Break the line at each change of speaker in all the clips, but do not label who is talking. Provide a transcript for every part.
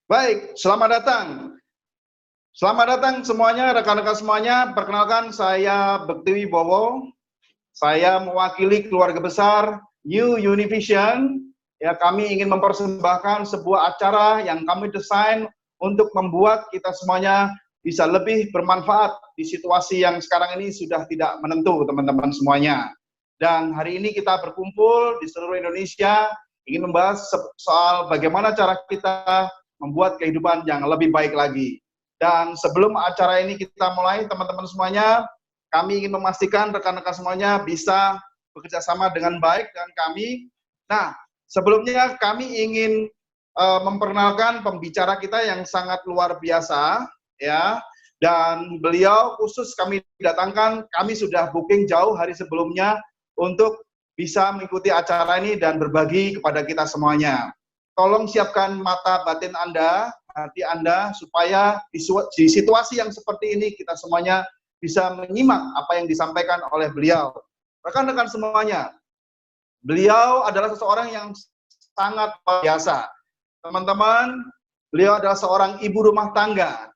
Baik, selamat datang. Selamat datang semuanya, rekan-rekan semuanya. Perkenalkan, saya Bekti Wibowo. Saya mewakili keluarga besar New Univision. Ya, kami ingin mempersembahkan sebuah acara yang kami desain untuk membuat kita semuanya bisa lebih bermanfaat di situasi yang sekarang ini sudah tidak menentu, teman-teman semuanya. Dan hari ini kita berkumpul di seluruh Indonesia ingin membahas soal bagaimana cara kita membuat kehidupan yang lebih baik lagi. Dan sebelum acara ini kita mulai, teman-teman semuanya, kami ingin memastikan rekan-rekan semuanya bisa bekerja sama dengan baik dengan kami. Nah, sebelumnya kami ingin memperkenalkan pembicara kita yang sangat luar biasa, ya. Dan beliau khusus kami datangkan, kami sudah booking jauh hari sebelumnya untuk bisa mengikuti acara ini dan berbagi kepada kita semuanya. Tolong siapkan mata batin Anda, hati Anda, supaya di situasi yang seperti ini kita semuanya bisa menyimak apa yang disampaikan oleh beliau. Rekan-rekan semuanya, beliau adalah seseorang yang sangat luar biasa. Teman-teman, beliau adalah seorang ibu rumah tangga,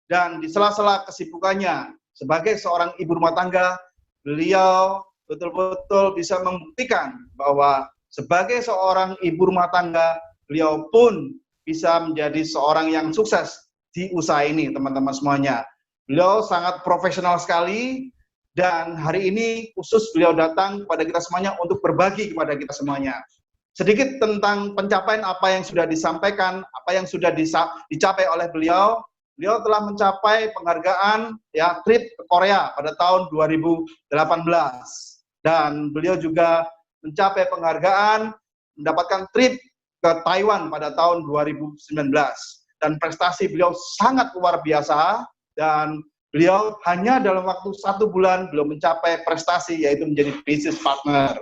dan di sela-sela kesibukannya sebagai seorang ibu rumah tangga, beliau betul-betul bisa membuktikan bahwa sebagai seorang ibu rumah tangga, beliau pun bisa menjadi seorang yang sukses di usaha ini, teman-teman semuanya. Beliau sangat profesional sekali, dan hari ini khusus beliau datang kepada kita semuanya untuk berbagi kepada kita semuanya. Sedikit tentang pencapaian apa yang sudah disampaikan, apa yang sudah dicapai oleh beliau. Beliau telah mencapai penghargaan ya trip ke Korea pada tahun 2018. Dan beliau juga mencapai penghargaan mendapatkan trip ke Taiwan pada tahun 2019. Dan prestasi beliau sangat luar biasa, dan beliau hanya dalam waktu 1 bulan beliau mencapai prestasi, yaitu menjadi business partner.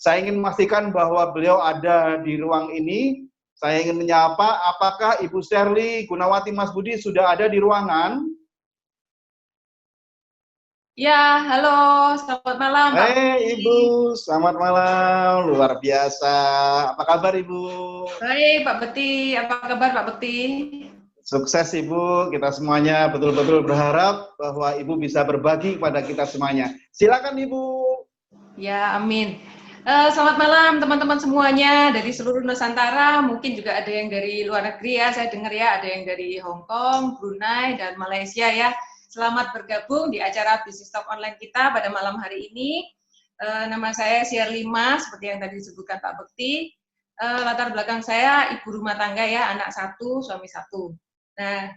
Saya ingin memastikan bahwa beliau ada di ruang ini. Saya ingin menyapa, apakah Ibu Sherly Gunawati Mas Budi sudah ada di ruangan?
Ya, halo, selamat malam Pak Bekti.
Ibu, selamat malam, luar biasa. Apa kabar Ibu?
Baik Pak Bekti, apa kabar Pak Bekti?
Sukses Ibu, kita semuanya betul-betul berharap bahwa Ibu bisa berbagi kepada kita semuanya. Silakan Ibu.
Ya, amin. Selamat malam teman-teman semuanya dari seluruh Nusantara, mungkin juga ada yang dari luar negeri ya, saya dengar ya, ada yang dari Hong Kong, Brunei, dan Malaysia ya. Selamat bergabung di acara Bisnis Talk Online kita pada malam hari ini. Nama saya Sherly Mas, seperti yang tadi disebutkan Pak Bekti. Latar belakang saya ibu rumah tangga ya, anak 1, suami 1. Nah,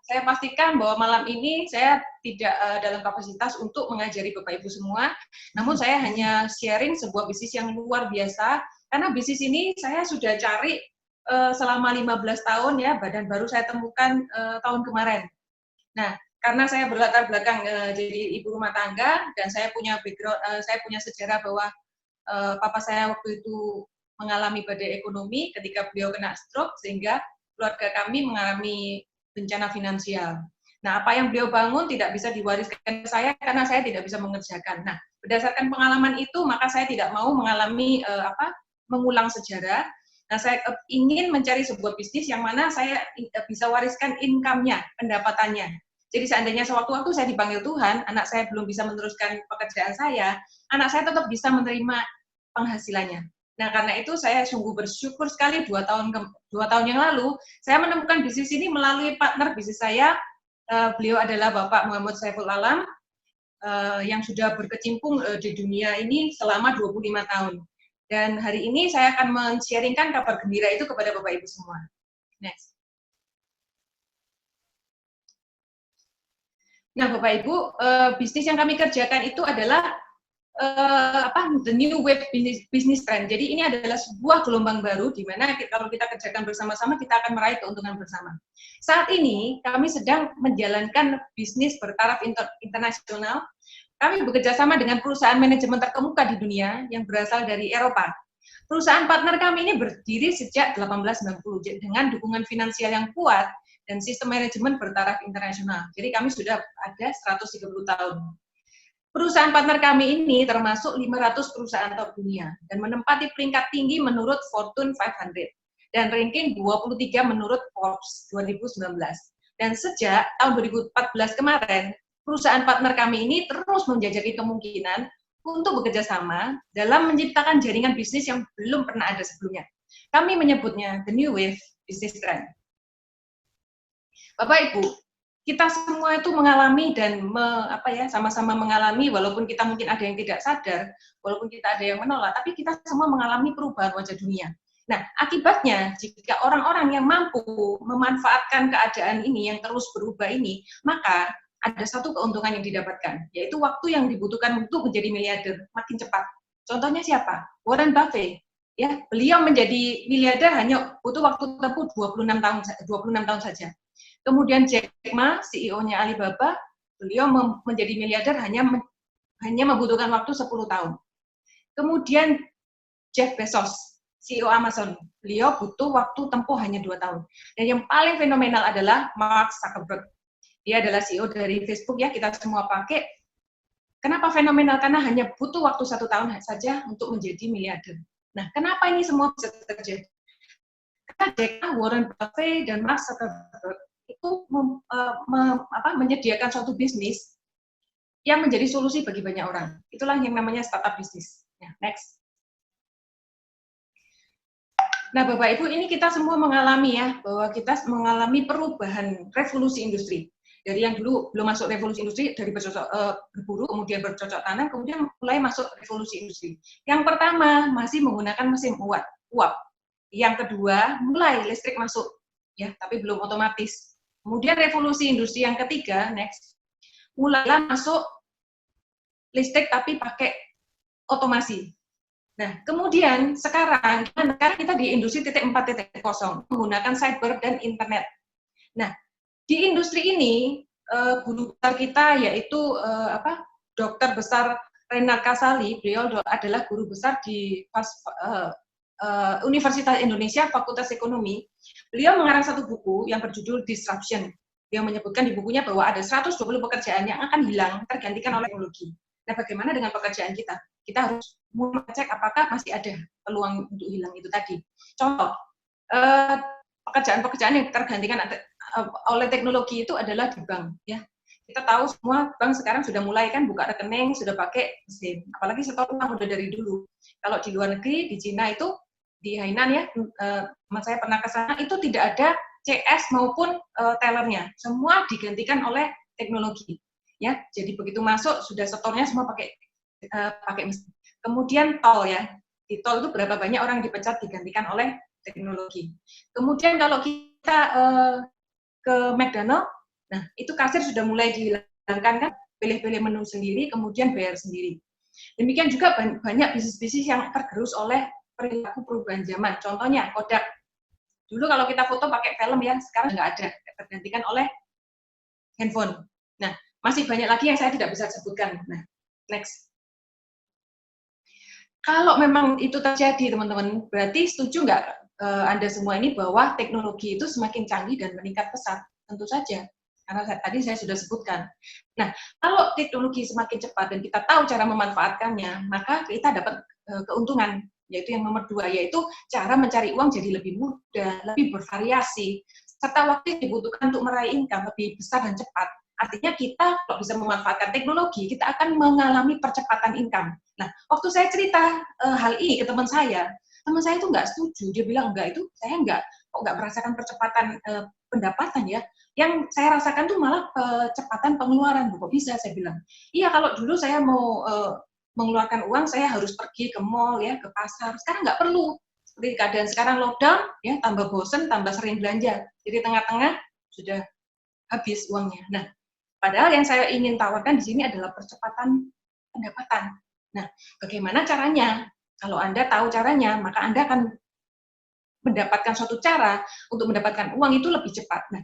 saya pastikan bahwa malam ini saya tidak dalam kapasitas untuk mengajari Bapak Ibu semua, namun saya hanya sharing sebuah bisnis yang luar biasa, karena bisnis ini saya sudah cari selama 15 tahun ya, dan baru saya temukan tahun kemarin. Nah, karena saya berlatar belakang jadi ibu rumah tangga, dan saya punya background, saya punya sejarah bahwa papa saya waktu itu mengalami badai ekonomi ketika beliau kena stroke, sehingga keluarga kami mengalami bencana finansial. Nah, apa yang beliau bangun tidak bisa diwariskan ke saya karena saya tidak bisa mengerjakan. Nah, berdasarkan pengalaman itu, maka saya tidak mau mengalami mengulang sejarah. Nah, saya ingin mencari sebuah bisnis yang mana saya bisa wariskan income-nya, pendapatannya. Jadi seandainya sewaktu-waktu saya dipanggil Tuhan, anak saya belum bisa meneruskan pekerjaan saya, anak saya tetap bisa menerima penghasilannya. Nah, karena itu saya sungguh bersyukur sekali 2 tahun yang lalu, saya menemukan bisnis ini melalui partner bisnis saya. Beliau adalah Bapak Muhammad Saiful Alam, yang sudah berkecimpung di dunia ini selama 25 tahun. Dan hari ini saya akan men-sharingkan kabar gembira itu kepada Bapak Ibu semua. Next. Nah, Bapak Ibu, bisnis yang kami kerjakan itu adalah the new wave business trend. Jadi ini adalah sebuah gelombang baru di mana kalau kita kerjakan bersama-sama kita akan meraih keuntungan bersama. Saat ini kami sedang menjalankan bisnis bertaraf internasional. Kami bekerja sama dengan perusahaan manajemen terkemuka di dunia yang berasal dari Eropa. Perusahaan partner kami ini berdiri sejak 1890 dengan dukungan finansial yang kuat dan sistem manajemen bertaraf internasional. Jadi kami sudah ada 130 tahun. Perusahaan partner kami ini termasuk 500 perusahaan top dunia dan menempati peringkat tinggi menurut Fortune 500. dan ranking 23 menurut Forbes 2019. Dan sejak tahun 2014 kemarin, perusahaan partner kami ini terus menjajaki kemungkinan untuk bekerja sama dalam menciptakan jaringan bisnis yang belum pernah ada sebelumnya. Kami menyebutnya The New Wave Business Trend. Bapak Ibu, kita semua itu mengalami dan sama-sama mengalami, walaupun kita mungkin ada yang tidak sadar, walaupun kita ada yang menolak, tapi kita semua mengalami perubahan wajah dunia. Nah, akibatnya jika orang-orang yang mampu memanfaatkan keadaan ini yang terus berubah ini, maka ada satu keuntungan yang didapatkan, yaitu waktu yang dibutuhkan untuk menjadi miliarder makin cepat. Contohnya siapa? Warren Buffett. Ya, beliau menjadi miliarder hanya butuh waktu tempuh 26 tahun saja. Kemudian Jack Ma, CEO-nya Alibaba, beliau menjadi miliarder hanya membutuhkan waktu 10 tahun. Kemudian Jeff Bezos, CEO Amazon, beliau butuh waktu tempuh hanya 2 tahun. Dan yang paling fenomenal adalah Mark Zuckerberg. Dia adalah CEO dari Facebook, ya, kita semua pakai. Kenapa fenomenal? Karena hanya butuh waktu 1 tahun saja untuk menjadi miliarder. Nah, kenapa ini semua bisa terjadi? Karena Jack Ma, Warren Buffett, dan Mark Zuckerberg itu menyediakan suatu bisnis yang menjadi solusi bagi banyak orang. Itulah yang namanya startup bisnis. Ya, next. Nah, Bapak Ibu, ini kita semua mengalami, ya, bahwa kita mengalami perubahan revolusi industri. Dari yang dulu belum masuk revolusi industri, dari berburu, kemudian bercocok tanam, kemudian mulai masuk revolusi industri. Yang pertama, masih menggunakan mesin uap. Yang kedua, mulai listrik masuk, ya, tapi belum otomatis. Kemudian revolusi industri yang ketiga, next, mulailah masuk listrik tapi pakai otomasi. Nah, kemudian sekarang kita di industri 4.0 menggunakan cyber dan internet. Nah, di industri ini guru besar kita yaitu Dokter Besar Renard Kasali, beliau adalah guru besar di Universitas Indonesia Fakultas Ekonomi. Beliau mengarang satu buku yang berjudul Disruption. Dia menyebutkan di bukunya bahwa ada 120 pekerjaan yang akan hilang tergantikan oleh teknologi. Nah, bagaimana dengan pekerjaan kita? Kita harus mengecek apakah masih ada peluang untuk hilang itu tadi. Contoh, pekerjaan-pekerjaan yang tergantikan oleh teknologi itu adalah di bank. Ya, kita tahu semua bank sekarang sudah mulai kan buka rekening, sudah pakai mesin. Apalagi setor uang udah dari dulu. Kalau di luar negeri, di Cina itu, di Hainan, ya, saya pernah ke sana, itu tidak ada CS maupun tellernya. Semua digantikan oleh teknologi. Ya, jadi begitu masuk sudah setornya semua pakai mesin. Kemudian tol, ya, di tol itu berapa banyak orang dipecat digantikan oleh teknologi. Kemudian kalau kita ke McDonald, nah itu kasir sudah mulai dihilangkan, kan, pilih-pilih menu sendiri, kemudian bayar sendiri. Demikian juga banyak bisnis-bisnis yang tergerus oleh perilaku perubahan zaman. Contohnya Kodak. Dulu kalau kita foto pakai film, ya, sekarang nggak ada, tergantikan oleh handphone. Nah, masih banyak lagi yang saya tidak bisa sebutkan. Nah, next. Kalau memang itu terjadi, teman-teman, berarti setuju nggak Anda semua ini bahwa teknologi itu semakin canggih dan meningkat pesat? Tentu saja, karena tadi saya sudah sebutkan. Nah, kalau teknologi semakin cepat dan kita tahu cara memanfaatkannya, maka kita dapat keuntungan, yaitu yang nomor 2, yaitu cara mencari uang jadi lebih mudah, lebih bervariasi, serta waktu yang dibutuhkan untuk meraih income lebih besar dan cepat. Artinya kita kalau bisa memanfaatkan teknologi, kita akan mengalami percepatan income. Nah, waktu saya cerita hal ini ke teman saya itu nggak setuju. Dia bilang, enggak, itu saya kok nggak merasakan percepatan pendapatan, ya. Yang saya rasakan tuh malah percepatan pengeluaran. Kok bisa? Saya bilang, iya, kalau dulu saya mau mengeluarkan uang, saya harus pergi ke mall, ya, ke pasar. Sekarang nggak perlu. Seperti keadaan sekarang lockdown, ya, tambah bosen, tambah sering belanja. Jadi tengah-tengah sudah habis uangnya. Nah, padahal yang saya ingin tawarkan di sini adalah percepatan pendapatan. Nah, bagaimana caranya? Kalau Anda tahu caranya, maka Anda akan mendapatkan suatu cara untuk mendapatkan uang itu lebih cepat. Nah,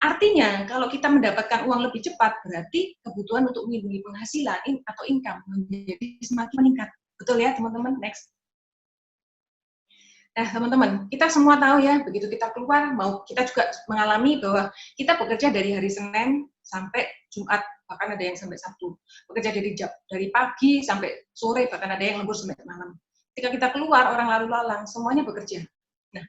artinya kalau kita mendapatkan uang lebih cepat, berarti kebutuhan untuk melindungi penghasilan atau income menjadi semakin meningkat. Betul, ya, teman-teman? Next. Nah, teman-teman, kita semua tahu, ya, begitu kita keluar, kita juga mengalami bahwa kita bekerja dari hari Senin sampai Jumat, bahkan ada yang sampai Sabtu. Bekerja dari pagi sampai sore, bahkan ada yang lembur sampai malam. Ketika kita keluar, orang lalu lalang, semuanya bekerja. Nah,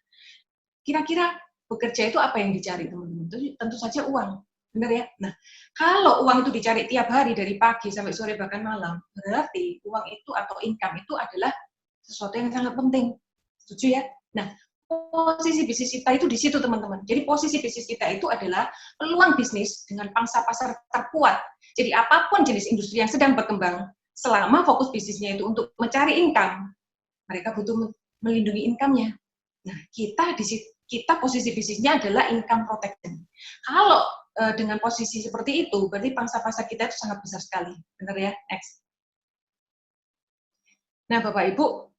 kira-kira bekerja itu apa yang dicari, teman-teman? Tentu saja uang, benar ya? Nah, kalau uang itu dicari tiap hari dari pagi sampai sore bahkan malam, berarti uang itu atau income itu adalah sesuatu yang sangat penting. Setuju ya? Nah, posisi bisnis kita itu di situ, teman-teman. Jadi posisi bisnis kita itu adalah peluang bisnis dengan pangsa pasar terkuat. Jadi apapun jenis industri yang sedang berkembang, selama fokus bisnisnya itu untuk mencari income, mereka butuh melindungi income-nya. Nah, kita posisi bisnisnya adalah income protection. Kalau dengan posisi seperti itu, berarti pangsa pasar kita itu sangat besar sekali. Benar ya? Next. Nah, Bapak Ibu,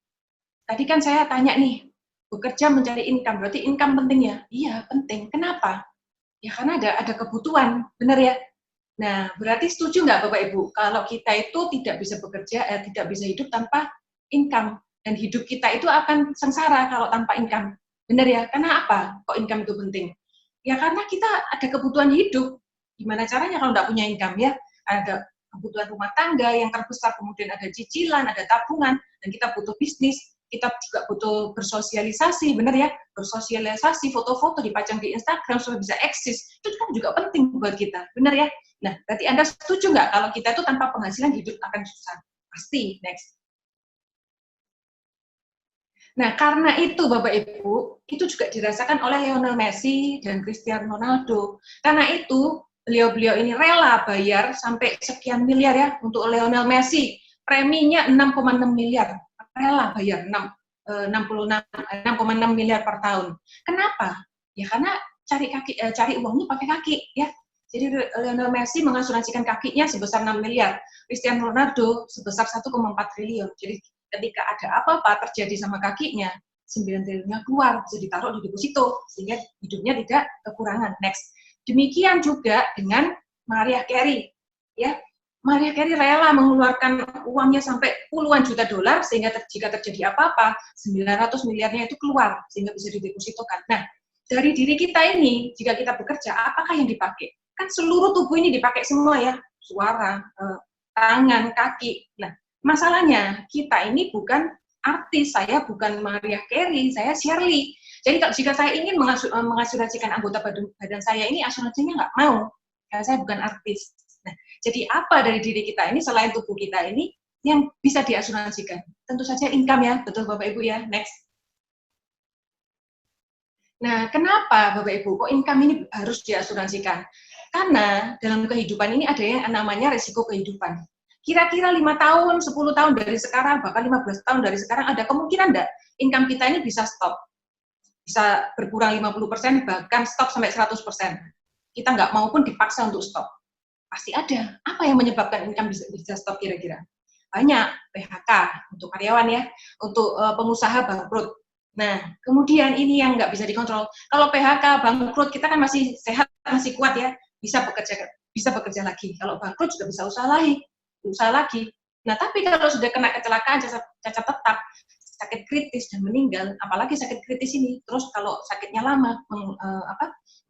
tadi kan saya tanya nih, bekerja mencari income, berarti income penting ya? Iya, penting. Kenapa? Ya karena ada kebutuhan, benar ya? Nah, berarti setuju nggak Bapak Ibu, kalau kita itu tidak bisa bekerja, tidak bisa hidup tanpa income, dan hidup kita itu akan sengsara kalau tanpa income. Benar ya? Karena apa? Kok income itu penting? Ya karena kita ada kebutuhan hidup. Gimana caranya kalau nggak punya income ya? Ada kebutuhan rumah tangga yang terbesar, kemudian ada cicilan, ada tabungan, dan kita butuh bisnis, kita juga butuh bersosialisasi, benar ya? Bersosialisasi, foto-foto dipajang di Instagram supaya bisa eksis, itu kan juga penting buat kita, benar ya? Nah, berarti Anda setuju nggak kalau kita itu tanpa penghasilan hidup akan susah? Pasti, next. Nah, karena itu Bapak Ibu, itu juga dirasakan oleh Lionel Messi dan Cristiano Ronaldo. Karena itu, beliau-beliau ini rela bayar sampai sekian miliar ya untuk Lionel Messi. Preminya 6,6 miliar. Rela bayar 6,6 miliar per tahun. Kenapa? Ya karena cari uangnya pakai kaki ya. Jadi Lionel Messi mengasuransikan kakinya sebesar 6 miliar, Cristiano Ronaldo sebesar 1,4 triliun. Jadi ketika ada apa-apa terjadi sama kakinya, 9 triliunnya keluar, bisa ditaruh di deposito, sehingga hidupnya tidak kekurangan. Next. Demikian juga dengan Mariah Carey. Ya, Mariah Carey rela mengeluarkan uangnya sampai puluhan juta dolar, sehingga jika terjadi apa-apa, 900 miliarnya itu keluar, sehingga bisa didepositokan. Nah, dari diri kita ini, jika kita bekerja, apakah yang dipakai? Kan seluruh tubuh ini dipakai semua ya, suara, tangan, kaki. Nah, masalahnya kita ini bukan artis, saya bukan Mariah Carey, saya Shirley. Jadi jika saya ingin mengasuransikan anggota badan saya ini, asuransinya nggak mau, karena saya bukan artis. Nah, jadi apa dari diri kita ini selain tubuh kita ini yang bisa diasuransikan? Tentu saja income ya, betul Bapak Ibu ya. Next. Nah, kenapa Bapak Ibu kok income ini harus diasuransikan? Karena dalam kehidupan ini ada yang namanya risiko kehidupan. Kira-kira 5 tahun, 10 tahun dari sekarang, bahkan 15 tahun dari sekarang, ada kemungkinan enggak income kita ini bisa stop? Bisa berkurang 50%, bahkan stop sampai 100%. Kita nggak mau pun dipaksa untuk stop. Pasti ada. Apa yang menyebabkan income bisa stop kira-kira? Banyak, PHK untuk karyawan ya, untuk pengusaha bangkrut. Nah, kemudian ini yang nggak bisa dikontrol. Kalau PHK, bangkrut, kita kan masih sehat, masih kuat ya, bisa bekerja lagi. Kalau bangkrut juga bisa usaha lagi. Nah, tapi kalau sudah kena kecelakaan, cacat tetap, sakit kritis dan meninggal, apalagi sakit kritis ini, terus kalau sakitnya lama,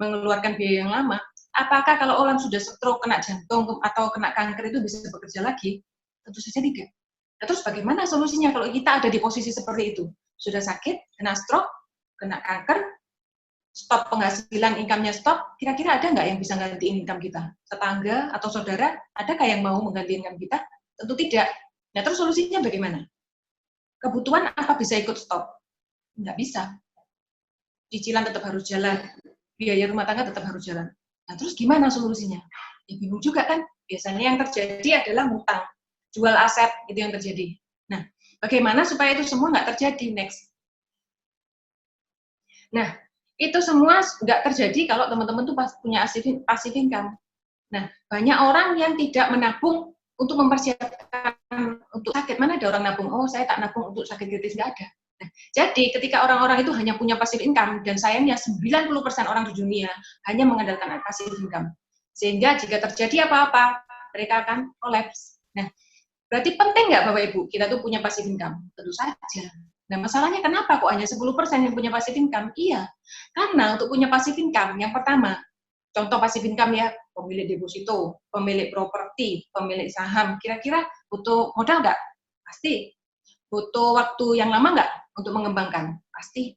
mengeluarkan biaya yang lama, apakah kalau orang sudah stroke, kena jantung, atau kena kanker itu bisa bekerja lagi? Tentu saja tidak. Nah, terus bagaimana solusinya kalau kita ada di posisi seperti itu? Sudah sakit, kena stroke, kena kanker, stop penghasilan, income-nya stop, kira-kira ada nggak yang bisa gantiin income kita? Tetangga atau saudara, adakah yang mau mengganti income kita? Tentu tidak. Nah, terus solusinya bagaimana? Kebutuhan apa bisa ikut stop? Nggak bisa. Cicilan tetap harus jalan, biaya rumah tangga tetap harus jalan. Nah, terus gimana solusinya? Ya bingung juga kan. Biasanya yang terjadi adalah ngutang, jual aset, itu yang terjadi. Nah, bagaimana supaya itu semua nggak terjadi? Next. Nah, itu semua nggak terjadi kalau teman-teman tuh punya passive income. Nah, banyak orang yang tidak menabung untuk mempersiapkan untuk sakit. Mana ada orang nabung? Oh, saya tak nabung untuk sakit kritis, nggak ada. Nah, jadi ketika orang-orang itu hanya punya passive income, dan sayangnya 90% orang di dunia hanya mengandalkan passive income. Sehingga jika terjadi apa-apa, mereka akan kolaps. Nah, berarti penting nggak Bapak Ibu kita tuh punya passive income? Tentu saja. Nah, masalahnya kenapa kok hanya 10% yang punya passive income? Iya, karena untuk punya passive income, yang pertama, contoh passive income ya, pemilik deposito, pemilik properti, pemilik saham, kira-kira butuh modal nggak? Pasti. Butuh waktu yang lama nggak untuk mengembangkan? Pasti.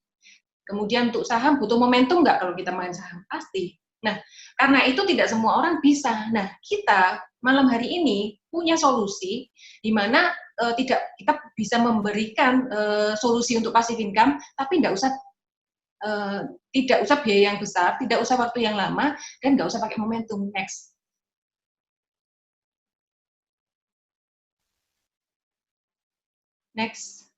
Kemudian untuk saham butuh momentum nggak kalau kita main saham? Pasti. Nah, karena itu tidak semua orang bisa. Nah, kita malam hari ini punya solusi di mana kita bisa memberikan solusi untuk passive income, tapi tidak usah biaya yang besar, tidak usah waktu yang lama, dan nggak usah pakai momentum. Next. Next.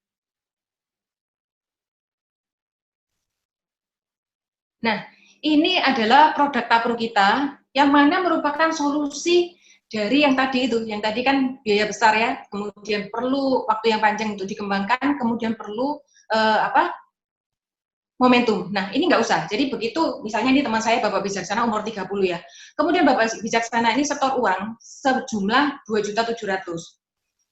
Nah, ini adalah produk Tapro kita, yang mana merupakan solusi dari yang tadi itu. Yang tadi kan biaya besar ya, kemudian perlu waktu yang panjang untuk dikembangkan, kemudian perlu momentum. Nah, ini nggak usah. Jadi begitu, misalnya ini teman saya Bapak Bijaksana umur 30 ya. Kemudian Bapak Bijaksana ini setor uang sejumlah 2.700.000.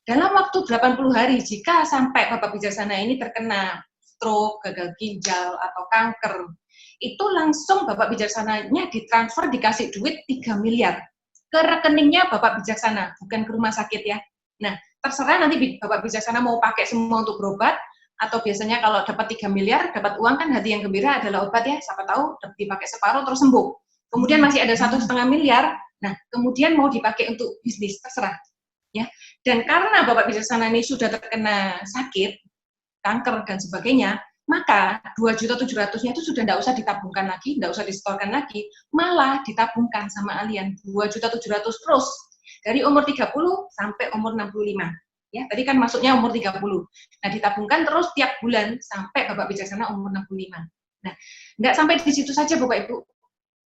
Dalam waktu 80 hari, jika sampai Bapak Bijaksana ini terkena stroke, gagal ginjal, atau kanker, itu langsung Bapak Bijaksananya ditransfer, dikasih duit 3 miliar ke rekeningnya Bapak Bijaksana, bukan ke rumah sakit ya. Nah, terserah nanti Bapak Bijaksana mau pakai semua untuk berobat, atau biasanya kalau dapat 3 miliar, dapat uang kan hati yang gembira adalah obat ya, siapa tahu dipakai separuh terus sembuh. Kemudian masih ada 1,5 miliar, nah kemudian mau dipakai untuk bisnis, terserah. Ya. Dan karena Bapak Bijaksana ini sudah terkena sakit, kanker dan sebagainya, maka 2.700.000-nya itu sudah tidak usah ditabungkan lagi, tidak usah disetorkan lagi, malah ditabungkan sama Allianz 2.700.000 terus dari umur 30 sampai umur 65. Ya, tadi kan masuknya umur 30. Nah, ditabungkan terus tiap bulan sampai Bapak Bijaksana umur 65. Nah, nggak sampai di situ saja Bapak Ibu.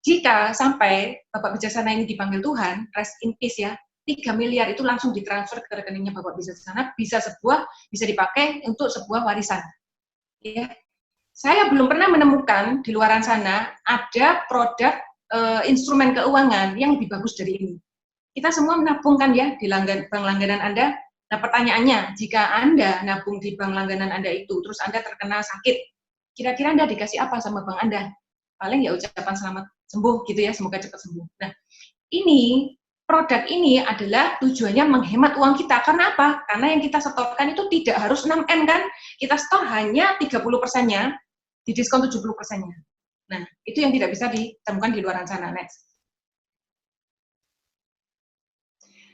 Jika sampai Bapak Bijaksana ini dipanggil Tuhan, rest in peace ya, 3 miliar itu langsung ditransfer ke rekeningnya Bapak Bijaksana, bisa dipakai untuk sebuah warisan. Ya. Saya belum pernah menemukan di luaran sana ada produk instrumen keuangan yang lebih bagus dari ini. Kita semua menabungkan ya di bank langganan Anda. Nah, pertanyaannya, jika Anda nabung di bank langganan Anda itu, terus Anda terkena sakit, kira-kira Anda dikasih apa sama bank Anda? Paling ya ucapan selamat sembuh gitu ya, semoga cepat sembuh. Nah, produk ini adalah tujuannya menghemat uang kita. Karena apa? Karena yang kita setorkan itu tidak harus 6M kan? Kita setor hanya 30%-nya, didiskon 70%-nya. Nah, itu yang tidak bisa ditemukan di luar sana. Next.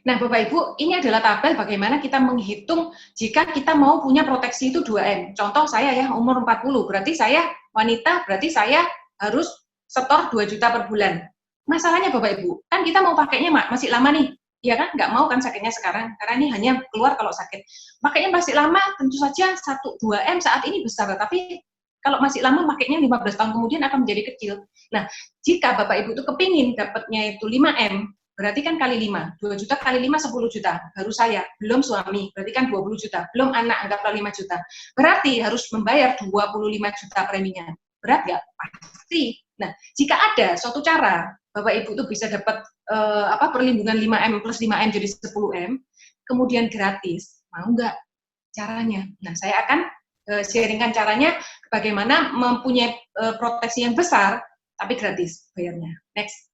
Nah, Bapak Ibu, ini adalah tabel bagaimana kita menghitung jika kita mau punya proteksi itu 2M. Contoh saya ya, umur 40, berarti saya wanita, berarti saya harus setor 2 juta per bulan. Masalahnya Bapak Ibu, kan kita mau pakainya masih lama nih, ya kan? Nggak mau kan sakitnya sekarang, karena ini hanya keluar kalau sakit. Pakainya masih lama, tentu saja 1-2M saat ini besar, tapi kalau masih lama pakainya 15 tahun kemudian akan menjadi kecil. Nah, jika Bapak Ibu itu kepingin dapatnya itu 5M, berarti kan kali 5, 2 juta kali 5, 10 juta, baru saya, belum suami, berarti kan 20 juta, belum anak, anggaplah 5 juta. Berarti harus membayar 25 juta preminya. Berat nggak? Pasti. Nah, jika ada suatu cara, Bapak Ibu itu bisa dapat perlindungan 5M plus 5M jadi 10M, kemudian gratis, mau nggak caranya? Nah, saya akan sharingkan caranya bagaimana mempunyai proteksi yang besar, tapi gratis bayarnya. Next.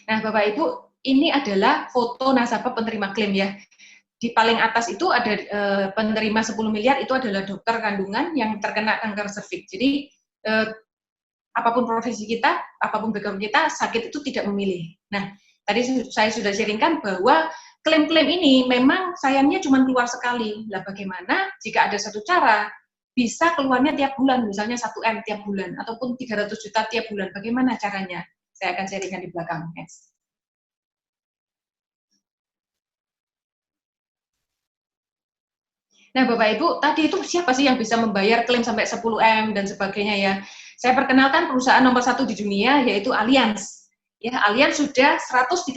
Nah, Bapak Ibu, ini adalah foto nasabah penerima klaim ya. Di paling atas itu ada penerima 10 miliar, itu adalah dokter kandungan yang terkena kanker serviks. Jadi, apapun profesi kita, apapun background kita, sakit itu tidak memilih. Nah, tadi saya sudah sharingkan bahwa klaim-klaim ini memang sayangnya cuma keluar sekali. Lah bagaimana jika ada satu cara, bisa keluarnya tiap bulan, misalnya 1M tiap bulan, ataupun 300 juta tiap bulan. Bagaimana caranya? Saya akan sharingkan di belakang. Next. Nah, Bapak Ibu, tadi itu siapa sih yang bisa membayar klaim sampai 10M dan sebagainya ya? Saya perkenalkan perusahaan nomor 1 di dunia, yaitu Allianz. Ya, Allianz sudah 130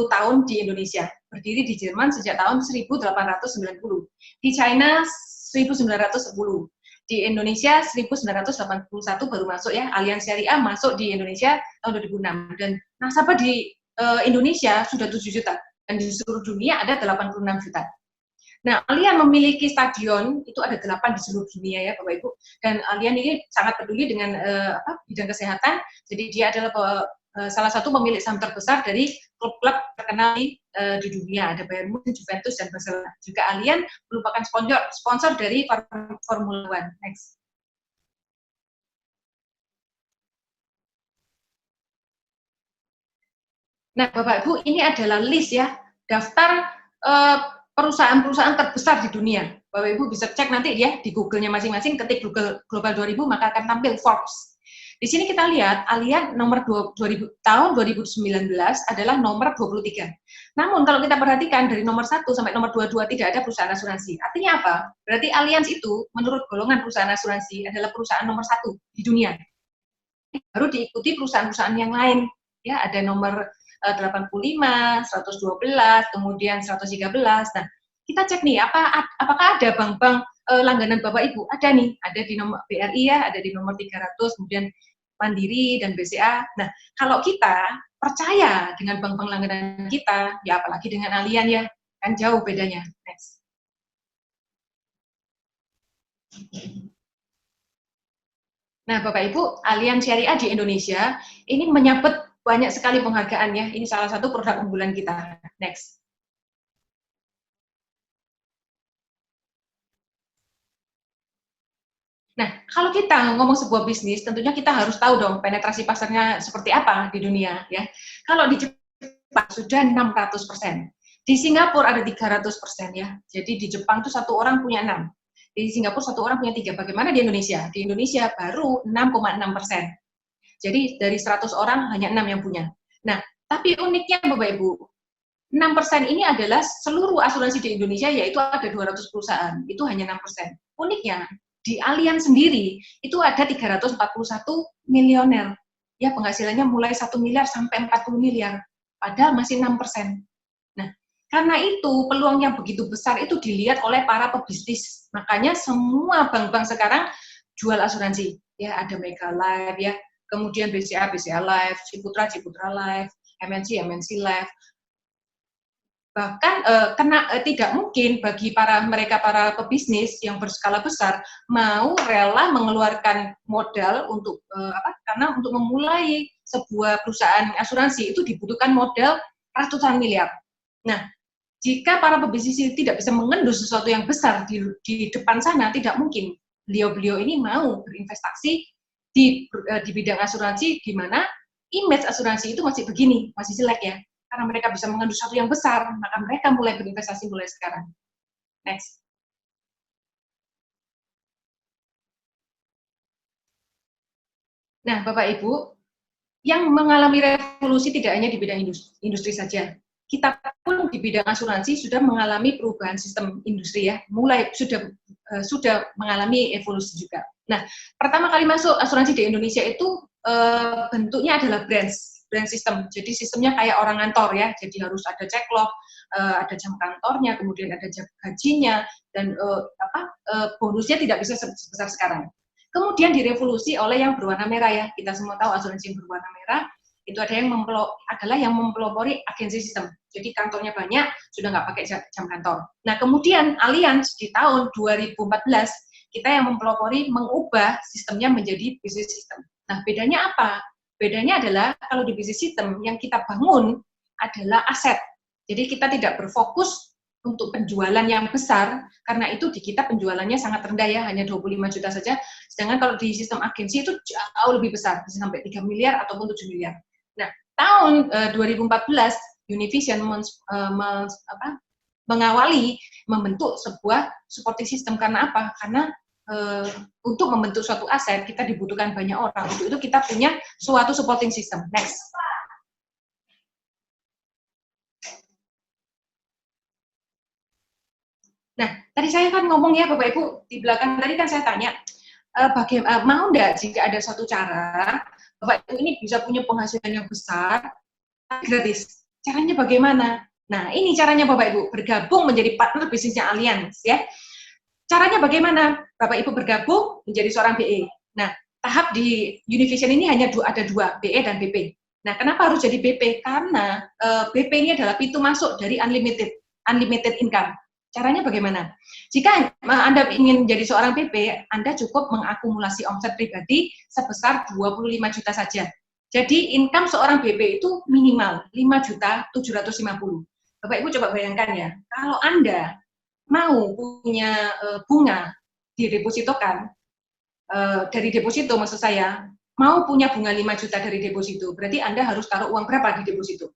tahun di Indonesia, berdiri di Jerman sejak tahun 1890. Di China 1910. Di Indonesia 1981 baru masuk ya, Allianz Syariah masuk di Indonesia tahun 2006. Dan nasabah di Indonesia sudah 7 juta, dan di seluruh dunia ada 86 juta. Nah, Allianz memiliki stadion, itu ada 8 di seluruh dunia ya Bapak Ibu, dan Allianz ini sangat peduli dengan bidang kesehatan, jadi dia adalah salah satu pemilik saham terbesar dari klub-klub terkenal di dunia. Ada Bayern Munich, Juventus, dan Barcelona. Juga Allianz merupakan sponsor dari Formula One. Next. Nah, Bapak Ibu, ini adalah list ya, daftar perusahaan-perusahaan terbesar di dunia. Bapak Ibu bisa cek nanti ya di Google-nya masing-masing, ketik Google Global 2000 maka akan tampil Forbes. Di sini kita lihat Allianz nomor tahun 2019 adalah nomor 23. Namun kalau kita perhatikan dari nomor 1 sampai nomor 22 tidak ada perusahaan asuransi. Artinya apa? Berarti Allianz itu menurut golongan perusahaan asuransi adalah perusahaan nomor 1 di dunia. Baru diikuti perusahaan-perusahaan yang lain. Ya, ada nomor 85, 112, kemudian 113. Nah, kita cek nih, apakah ada bank-bank langganan Bapak Ibu? Ada nih, ada di nomor BRI ya, ada di nomor 300, kemudian Mandiri dan BCA. Nah, kalau kita percaya dengan bank-bank langganan kita, ya apalagi dengan Allianz ya, kan jauh bedanya. Next. Nah, Bapak Ibu, Allianz Syariah di Indonesia ini menyabet banyak sekali penghargaan ya. Ini salah satu produk unggulan kita. Next. Nah, kalau kita ngomong sebuah bisnis, tentunya kita harus tahu dong penetrasi pasarnya seperti apa di dunia ya. Kalau di Jepang sudah 600%, di Singapura ada 300% ya. Jadi di Jepang itu satu orang punya 6, di Singapura satu orang punya 3. Bagaimana di Indonesia? Di Indonesia baru 6,6%. Jadi dari 100 orang hanya 6 yang punya. Nah, tapi uniknya Bapak Ibu, 6% ini adalah seluruh asuransi di Indonesia, yaitu ada 200 perusahaan, itu hanya 6%. Uniknya, di Allianz sendiri, itu ada 341 milioner. Ya, penghasilannya mulai 1 miliar sampai 40 miliar, padahal masih 6%. Nah, karena itu, peluang yang begitu besar itu dilihat oleh para pebisnis. Makanya semua bank-bank sekarang jual asuransi. Ya, ada Mega Life, ya, kemudian BCA Life, Ciputra Life, MNC Life. Bahkan tidak mungkin bagi mereka para pebisnis yang berskala besar mau rela mengeluarkan modal untuk karena untuk memulai sebuah perusahaan asuransi itu dibutuhkan modal ratusan miliar. Nah, jika para pebisnis tidak bisa mengendus sesuatu yang besar di depan sana, tidak mungkin beliau-beliau ini mau berinvestasi di bidang asuransi di mana image asuransi itu masih begini, masih jelek ya. Karena mereka bisa mengendus sesuatu yang besar, maka mereka mulai berinvestasi mulai sekarang. Next. Nah, Bapak Ibu, yang mengalami revolusi tidak hanya di bidang industri saja. Kita pun di bidang asuransi sudah mengalami perubahan sistem industri ya, mulai sudah mengalami evolusi juga. Nah, pertama kali masuk asuransi di Indonesia itu bentuknya adalah brand system. Jadi sistemnya kayak orang kantor ya. Jadi harus ada ceklock, ada jam kantornya, kemudian ada jam gajinya, dan bonusnya tidak bisa sebesar sekarang. Kemudian direvolusi oleh yang berwarna merah ya. Kita semua tahu asuransi yang berwarna merah itu adalah yang mempelopori agensi sistem. Jadi kantornya banyak, sudah nggak pakai jam kantor. Nah, kemudian Allianz di tahun 2014 kita yang mempelopori mengubah sistemnya menjadi business system. Nah, bedanya apa? Bedanya adalah kalau di bisnis sistem yang kita bangun adalah aset. Jadi kita tidak berfokus untuk penjualan yang besar, karena itu di kita penjualannya sangat rendah ya, hanya 25 juta saja. Sedangkan kalau di sistem agensi itu jauh lebih besar, bisa sampai 3 miliar ataupun 7 miliar. Nah, tahun 2014 Univision mengawali membentuk sebuah supporting system. Karena apa? Karena untuk membentuk suatu aset kita dibutuhkan banyak orang. Untuk itu kita punya suatu supporting system. Next. Nah, tadi saya kan ngomong ya Bapak Ibu, di belakang tadi kan saya tanya, mau nggak jika ada suatu cara Bapak Ibu ini bisa punya penghasilan yang besar gratis? Caranya bagaimana? Nah, ini caranya Bapak Ibu, bergabung menjadi partner bisnisnya Allianz ya. Caranya bagaimana? Bapak Ibu bergabung menjadi seorang BE. Nah, tahap di Univision ini hanya ada dua, BE dan BP. Nah, kenapa harus jadi BP? Karena BP ini adalah pintu masuk dari unlimited income. Caranya bagaimana? Jika Anda ingin menjadi seorang BP, Anda cukup mengakumulasi omset pribadi sebesar 25 juta saja. Jadi income seorang BP itu minimal 5.750.000. Bapak Ibu coba bayangkan ya, kalau Anda mau punya bunga didepositokan dari deposito, maksud saya, mau punya bunga 5 juta dari deposito, berarti Anda harus taruh uang berapa di deposito?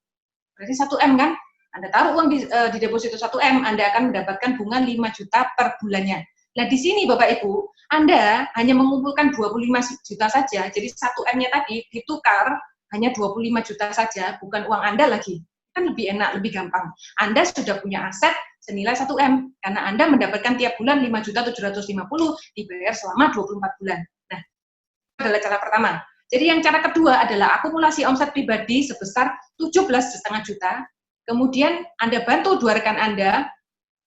Berarti 1 M kan? Anda taruh uang di deposito 1 M, Anda akan mendapatkan bunga 5 juta per bulannya. Nah, di sini Bapak Ibu, Anda hanya mengumpulkan 25 juta saja, jadi 1 M-nya tadi ditukar hanya 25 juta saja, bukan uang Anda lagi. Kan lebih enak, lebih gampang. Anda sudah punya aset senilai 1 M, karena Anda mendapatkan tiap bulan 5.750.000 dibayar selama 24 bulan. Nah, itu adalah cara pertama. Jadi yang cara kedua adalah akumulasi omset pribadi sebesar 17,5 juta, kemudian Anda bantu 2 rekan Anda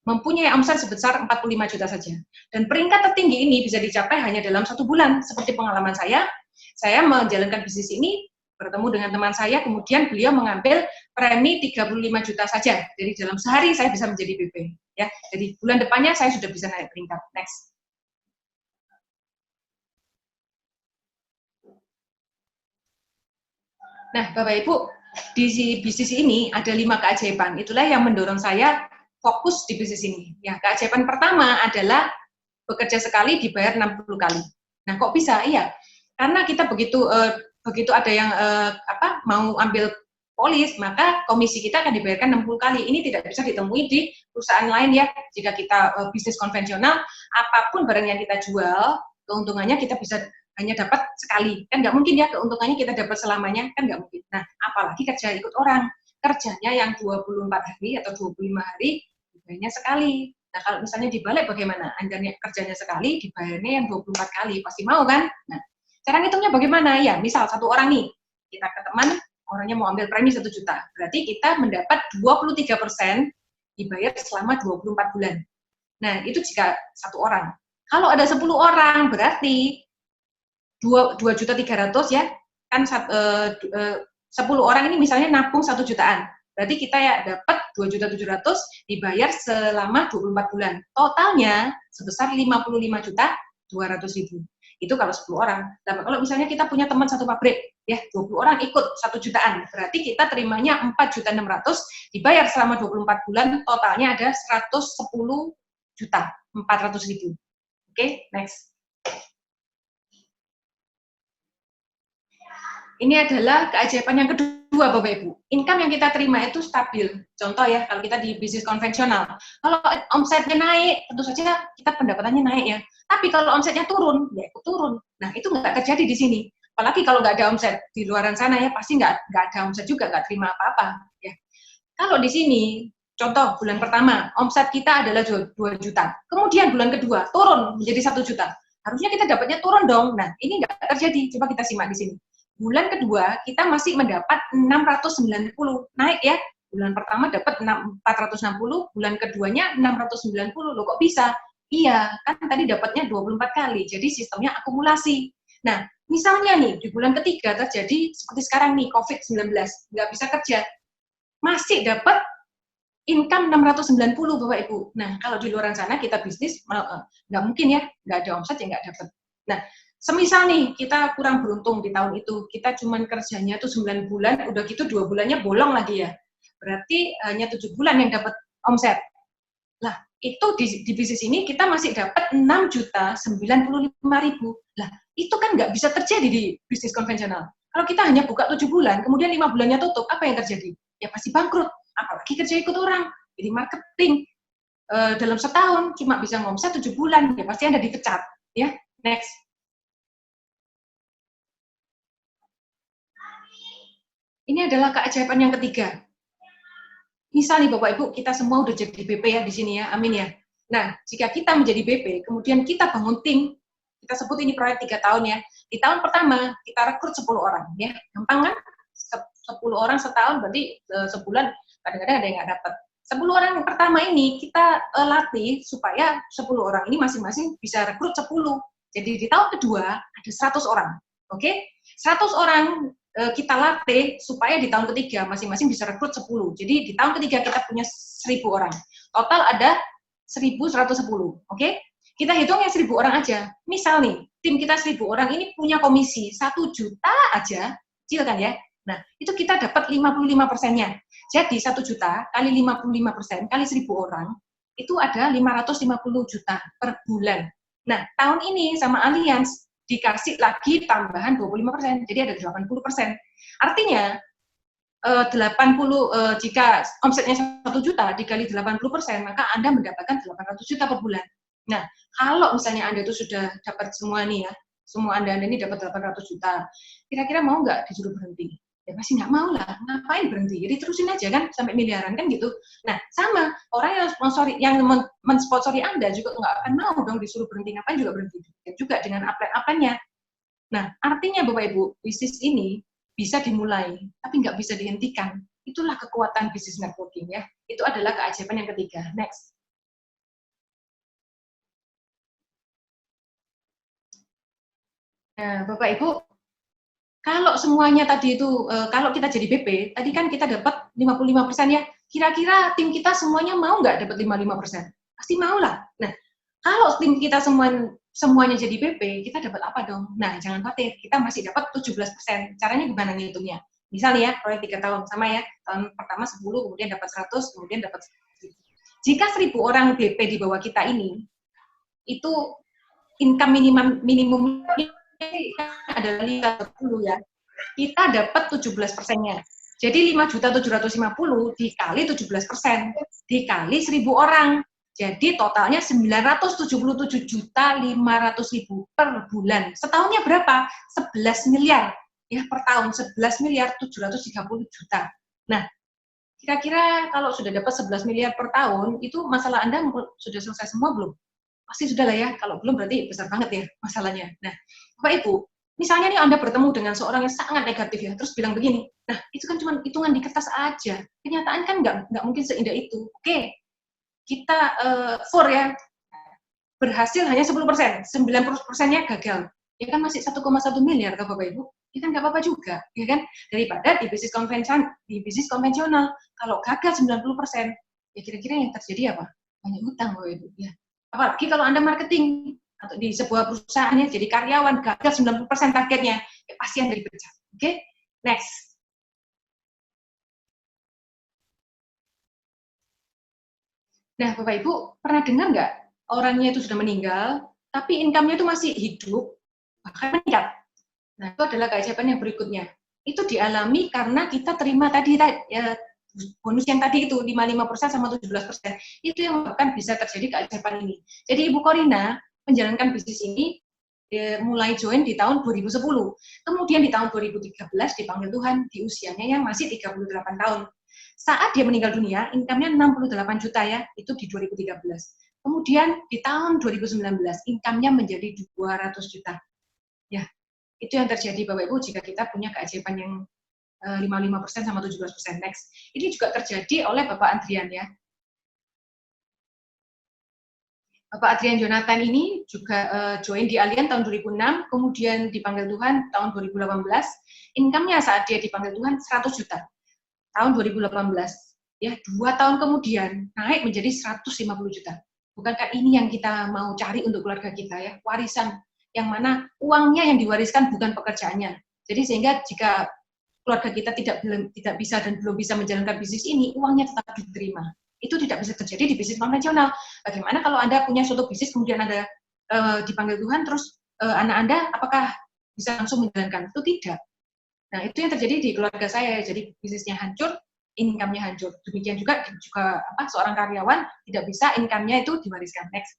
mempunyai omset sebesar 45 juta saja. Dan peringkat tertinggi ini bisa dicapai hanya dalam 1 bulan. Seperti pengalaman saya menjalankan bisnis ini, bertemu dengan teman saya, kemudian beliau mengambil premi 35 juta saja. Jadi dalam sehari saya bisa menjadi BP. Ya, jadi bulan depannya saya sudah bisa naik peringkat. Next. Nah, Bapak Ibu, di bisnis ini ada 5 keajaiban. Itulah yang mendorong saya fokus di bisnis ini. Ya, keajaiban pertama adalah bekerja sekali dibayar 60 kali. Nah, kok bisa? Iya, karena kita begitu ada yang mau ambil polis, maka komisi kita akan dibayarkan 60 kali. Ini tidak bisa ditemui di perusahaan lain ya. Jika kita bisnis konvensional, apapun barang yang kita jual, keuntungannya kita bisa hanya dapat sekali. Kan nggak mungkin ya keuntungannya kita dapat selamanya, kan nggak mungkin. Nah, apalagi kerja ikut orang. Kerjanya yang 24 hari atau 25 hari, dibayarnya sekali. Nah, kalau misalnya dibalik bagaimana? Anda kerjanya sekali, dibayarnya yang 24 kali. Pasti mau kan? Nah, cara ngitungnya bagaimana? Ya, misal 1 orang nih, kita ke teman, orangnya mau ambil premi 1 juta. Berarti kita mendapat 23% dibayar selama 24 bulan. Nah, itu jika 1 orang. Kalau ada 10 orang, berarti 2.300.000 ya, kan 10 orang ini misalnya nabung 1 jutaan. Berarti kita ya dapat 2.700.000 dibayar selama 24 bulan. Totalnya sebesar 55.200.000. Itu kalau 10 orang. Nah, kalau misalnya kita punya teman 1 pabrik, ya 20 orang ikut 1 jutaan. Berarti kita terimanya 4.600.000 dibayar selama 24 bulan, totalnya ada 110.400.000. Oke, next. Ini adalah keajaiban yang kedua, Bapak Ibu. Income yang kita terima itu stabil. Contoh ya, kalau kita di bisnis konvensional, kalau omsetnya naik, tentu saja kita pendapatannya naik ya. Tapi kalau omsetnya turun, ya ikut turun. Nah, itu nggak terjadi di sini. Apalagi kalau nggak ada omset di luaran sana ya, pasti nggak ada omset juga, nggak terima apa-apa. Ya. Kalau di sini, contoh bulan pertama, omset kita adalah 2 juta. Kemudian bulan kedua, turun menjadi 1 juta. Harusnya kita dapatnya turun dong. Nah, ini nggak terjadi. Coba kita simak di sini. Bulan kedua, kita masih mendapat 690, naik ya. Bulan pertama dapat 460, bulan keduanya 690. Loh kok bisa? Iya, kan tadi dapatnya 24 kali, jadi sistemnya akumulasi. Nah, misalnya nih, di bulan ketiga terjadi seperti sekarang nih, COVID-19, nggak bisa kerja. Masih dapat income 690, Bapak Ibu. Nah, kalau di luar sana kita bisnis, nggak mungkin ya, nggak ada omset ya nggak dapat. Nah, semisal nih, kita kurang beruntung di tahun itu, kita cuman kerjanya tuh 9 bulan, udah gitu 2 bulannya bolong lagi ya. Berarti hanya 7 bulan yang dapat omset. Lah, itu di bisnis ini kita masih dapat 6.095.000. Lah, itu kan nggak bisa terjadi di bisnis konvensional. Kalau kita hanya buka 7 bulan, kemudian 5 bulannya tutup, apa yang terjadi? Ya pasti bangkrut. Apalagi kerja ikut orang. Jadi marketing dalam setahun cuma bisa ngomset 7 bulan, ya pasti Anda dipecat. Ya, next. Ini adalah keajaiban yang ketiga. Misal nih Bapak Ibu, kita semua udah jadi BP ya di sini ya, amin ya. Nah, jika kita menjadi BP, kemudian kita bangun tim, kita sebut ini proyek 3 tahun ya. Di tahun pertama, kita rekrut 10 orang ya. Gampang kan? 10 orang setahun, berarti sebulan kadang-kadang ada yang nggak dapat. 10 orang yang pertama ini kita latih supaya 10 orang ini masing-masing bisa rekrut 10. Jadi di tahun kedua ada 100 orang. Oke? 100 orang kita latih supaya di tahun ketiga masing-masing bisa rekrut 10. Jadi di tahun ketiga kita punya 1.000 orang. Total ada 1.110. Oke? Kita hitung yang 1.000 orang aja. Misal nih, tim kita 1.000 orang ini punya komisi 1 juta aja. kecil kan ya. Nah, itu kita dapat 55%-nya. Jadi 1 juta kali 55% kali 1.000 orang, itu ada 550 juta per bulan. Nah, tahun ini sama Allianz dikasih lagi tambahan 25%, jadi ada 80%. Artinya 80 jika omsetnya 1 juta dikali 80%, maka Anda mendapatkan 800 juta per bulan. Nah, kalau misalnya Anda itu sudah dapat semua nih ya, semua Anda ini dapat 800 juta, kira-kira mau nggak disuruh berhenti? Ya pasti nggak mau lah, ngapain berhenti? Jadi terusin aja kan sampai miliaran kan gitu. Nah, sama orang yang mensponsori Anda juga nggak akan mau dong disuruh berhenti, ngapain juga berhenti juga dengan upline-nya. Nah, artinya Bapak Ibu, bisnis ini bisa dimulai, tapi nggak bisa dihentikan. Itulah kekuatan bisnis networking ya. Itu adalah keajaiban yang ketiga. Next. Nah, Bapak Ibu, kalau semuanya tadi itu, kalau kita jadi BP, tadi kan kita dapat 55% ya, kira-kira tim kita semuanya mau nggak dapat 55%? Pasti mau lah. Nah, kalau tim kita semuanya jadi BP, kita dapat apa dong? Nah, jangan khawatir, kita masih dapat 17%. Caranya gimana ngitungnya? Misalnya ya, proyek 3 tahun, sama ya, tahun pertama 10, kemudian dapat 100, kemudian dapat 1000. Jika 1.000 orang BP di bawah kita ini, itu income minimumnya adalah 50 ya, kita dapat 17%-nya. Jadi 5.750 dikali 17%, dikali 1.000 orang. Jadi totalnya 977.500.000 per bulan. Setahunnya berapa? 11 miliar ya per tahun, 11.730 juta. Nah, kira-kira kalau sudah dapat 11 miliar per tahun, itu masalah Anda sudah selesai semua belum? Pasti sudah lah ya, kalau belum berarti besar banget ya masalahnya. Nah, Bapak Ibu, misalnya nih Anda bertemu dengan seorang yang sangat negatif ya, terus bilang begini, nah itu kan cuma hitungan di kertas aja, kenyataan kan nggak mungkin seindah itu. Oke, kita for ya, berhasil hanya 10%, 90%-nya gagal. Ya kan masih 1,1 miliar kan Bapak Ibu? Ya kan nggak apa-apa juga, ya kan? Daripada di bisnis konvensional, kalau gagal 90%, ya kira-kira yang terjadi apa? Banyak hutang Bapak Ibu, ya. Apalagi kalau Anda marketing atau di sebuah perusahaan ya, jadi karyawan gagal 90% targetnya, ya pasti Anda dipecat. Oke? Next. Nah, Bapak Ibu, pernah dengar nggak orangnya itu sudah meninggal, tapi income-nya itu masih hidup, bahkan meningkat. Nah, itu adalah keajaiban yang berikutnya. Itu dialami karena kita terima tadi ya, bonus yang tadi itu 55% sama 17%. Itu yang menyebabkan bisa terjadi keajaiban ini. Jadi Ibu Korina menjalankan bisnis ini mulai join di tahun 2010. Kemudian di tahun 2013 dipanggil Tuhan di usianya yang masih 38 tahun. Saat dia meninggal dunia, income-nya 68 juta ya, itu di 2013. Kemudian di tahun 2019, income-nya menjadi 200 juta. Ya, itu yang terjadi Bapak Ibu jika kita punya keajaiban yang 55% sama 17%. Next. Ini juga terjadi oleh Bapak Adrian ya. Bapak Adrian Jonathan ini juga join di Allianz tahun 2006, kemudian dipanggil Tuhan tahun 2018. Income-nya saat dia dipanggil Tuhan 100 juta. Tahun 2018. Ya, 2 tahun kemudian naik menjadi 150 juta. Bukankah ini yang kita mau cari untuk keluarga kita ya? Warisan yang mana uangnya yang diwariskan bukan pekerjaannya. Jadi sehingga jika keluarga kita tidak bisa dan belum bisa menjalankan bisnis ini, uangnya tetap diterima. Itu tidak bisa terjadi di bisnis konvensional. Bagaimana kalau Anda punya suatu bisnis, kemudian Anda dipanggil Tuhan, terus anak Anda apakah bisa langsung menjalankan? Itu tidak. Nah, itu yang terjadi di keluarga saya. Jadi bisnisnya hancur, income-nya hancur. Demikian juga seorang karyawan tidak bisa income-nya itu diwariskan. Next.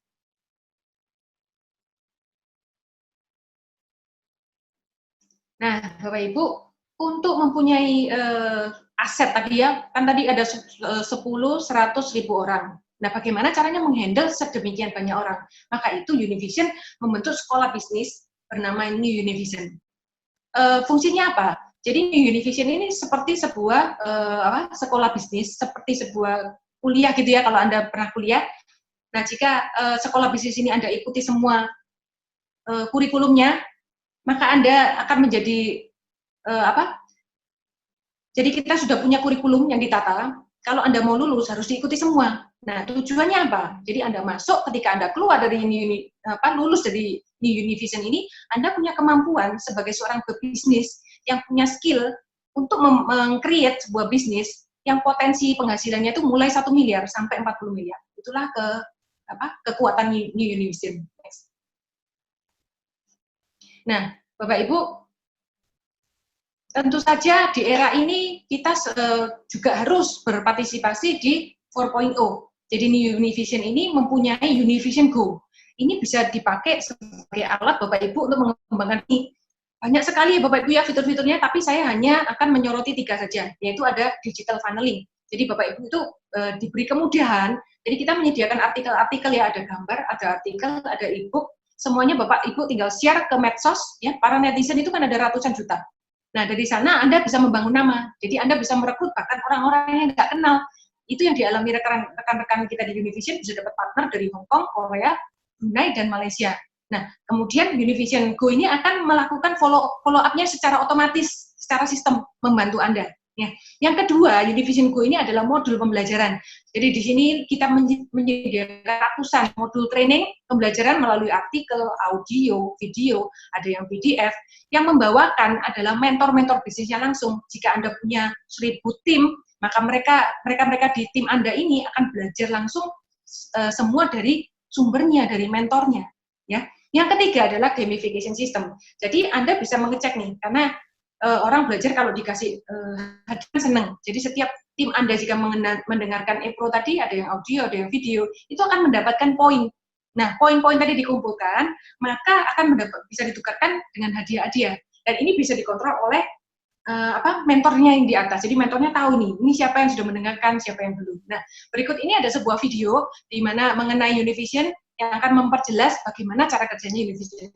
Nah, Bapak Ibu, untuk mempunyai aset tadi ya, kan tadi ada 10, 100 ribu orang. Nah, bagaimana caranya menghandle sedemikian banyak orang? Maka itu Univision membentuk sekolah bisnis bernama New Univision. Fungsinya apa? Jadi New Univision ini seperti sebuah sekolah bisnis, seperti sebuah kuliah gitu ya, kalau Anda pernah kuliah. Nah, jika sekolah bisnis ini Anda ikuti semua kurikulumnya, maka Anda akan menjadi jadi kita sudah punya kurikulum yang ditata, kalau Anda mau lulus harus diikuti semua. Nah, tujuannya apa? Jadi Anda masuk, ketika Anda keluar dari lulus dari New Univision ini, Anda punya kemampuan sebagai seorang pebisnis. yang punya skill untuk meng-create sebuah bisnis yang potensi penghasilannya itu mulai 1 miliar sampai 40 miliar. Itulah kekuatan New Univision. Nah, Bapak Ibu, tentu saja di era ini kita juga harus berpartisipasi di 4.0. Jadi New Univision ini mempunyai Univision Go. Ini bisa dipakai sebagai alat Bapak Ibu untuk mengembangkan ini. Banyak sekali ya Bapak Ibu ya fitur-fiturnya, tapi saya hanya akan menyoroti 3 saja, yaitu ada digital funneling. Jadi Bapak Ibu itu diberi kemudahan, jadi kita menyediakan artikel-artikel ya, ada gambar, ada artikel, ada e-book, semuanya Bapak Ibu tinggal share ke medsos, ya, para netizen itu kan ada ratusan juta. Nah dari sana Anda bisa membangun nama, jadi Anda bisa merekrut bahkan orang-orang yang nggak kenal. Itu yang dialami rekan-rekan kita di Univision, bisa dapat partner dari Hong Kong, Korea, Brunei, dan Malaysia. Nah, kemudian Univision Go ini akan melakukan follow-up-nya secara otomatis, secara sistem, membantu Anda. Ya. Yang kedua, Univision Go ini adalah modul pembelajaran. Jadi di sini kita menyediakan ratusan modul training pembelajaran melalui artikel, audio, video, ada yang PDF. Yang membawakan adalah mentor-mentor bisnisnya langsung. Jika Anda punya 1000 tim, maka mereka di tim Anda ini akan belajar langsung semua dari sumbernya, dari mentornya. Ya. Yang ketiga adalah gamification system. Jadi Anda bisa mengecek nih, karena orang belajar kalau dikasih hadiah seneng. Jadi setiap tim Anda jika mendengarkan e-pro tadi, ada yang audio, ada yang video, itu akan mendapatkan poin. Nah, poin-poin tadi dikumpulkan, maka akan bisa ditukarkan dengan hadiah-hadiah. Dan ini bisa dikontrol oleh mentornya yang di atas. Jadi mentornya tahu nih, ini siapa yang sudah mendengarkan, siapa yang belum. Nah, berikut ini ada sebuah video di mana mengenai Univision yang akan memperjelas bagaimana cara kerjanya Univision.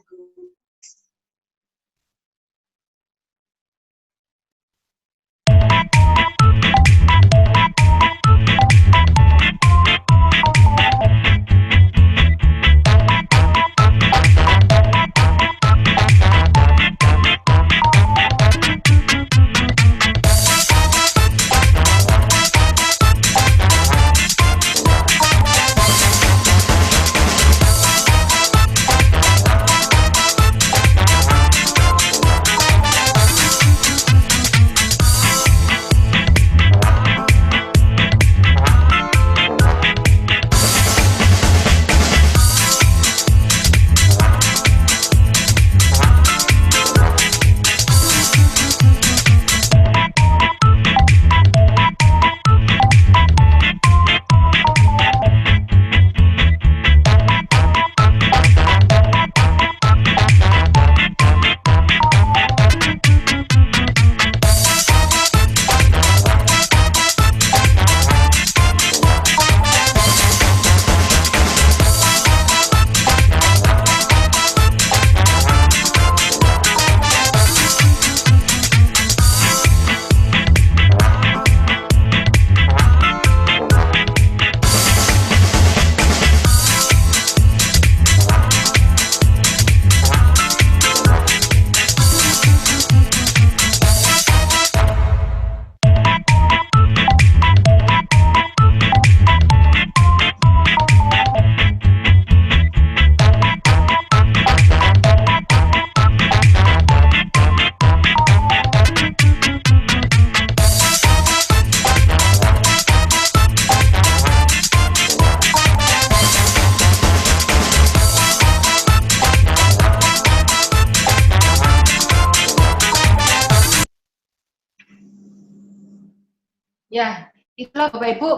Ya, itulah Bapak Ibu